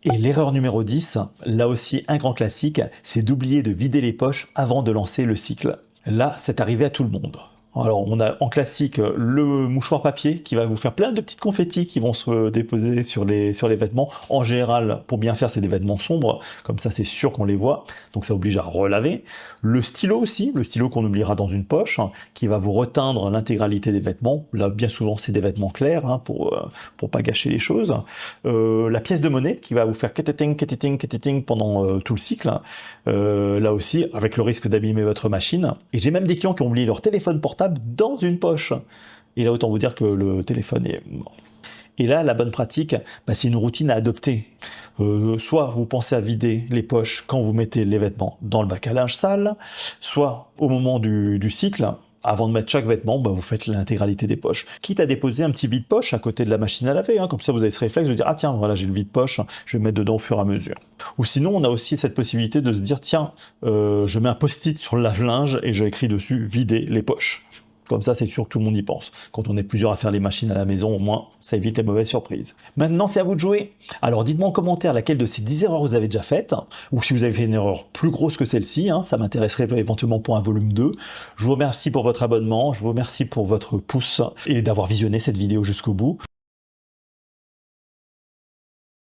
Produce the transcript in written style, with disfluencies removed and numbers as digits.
Et l'erreur numéro 10, là aussi un grand classique, c'est d'oublier de vider les poches avant de lancer le cycle. Là, c'est arrivé à tout le monde. Alors, on a en classique le mouchoir papier qui va vous faire plein de petites confettis qui vont se déposer sur les vêtements. En général, pour bien faire, c'est des vêtements sombres, comme ça c'est sûr qu'on les voit, donc ça oblige à relaver. Le stylo aussi, le stylo qu'on oubliera dans une poche, qui va vous reteindre l'intégralité des vêtements. Là, bien souvent, c'est des vêtements clairs, pour pas gâcher les choses. La pièce de monnaie qui va vous faire keteting pendant tout le cycle. Là aussi, avec le risque d'abîmer votre machine. Et j'ai même des clients qui ont oublié leur téléphone portable dans une poche. Et là, autant vous dire que le téléphone est mort. Et là, la bonne pratique, c'est une routine à adopter. Soit vous pensez à vider les poches quand vous mettez les vêtements dans le bac à linge sale, soit au moment du cycle, avant de mettre chaque vêtement, vous faites l'intégralité des poches. Quitte à déposer un petit vide-poche à côté de la machine à laver, comme ça vous avez ce réflexe de dire « Ah tiens, voilà, j'ai le vide-poche, je vais mettre dedans au fur et à mesure ». Ou sinon, on a aussi cette possibilité de se dire « Tiens, je mets un post-it sur le lave-linge et j'écris dessus « Vider les poches ». Comme ça, c'est sûr que tout le monde y pense. Quand on est plusieurs à faire les machines à la maison, au moins, ça évite les mauvaises surprises. Maintenant, c'est à vous de jouer. Alors, dites-moi en commentaire laquelle de ces 10 erreurs vous avez déjà faites, ou si vous avez fait une erreur plus grosse que celle-ci, ça m'intéresserait éventuellement pour un volume 2. Je vous remercie pour votre abonnement, je vous remercie pour votre pouce et d'avoir visionné cette vidéo jusqu'au bout.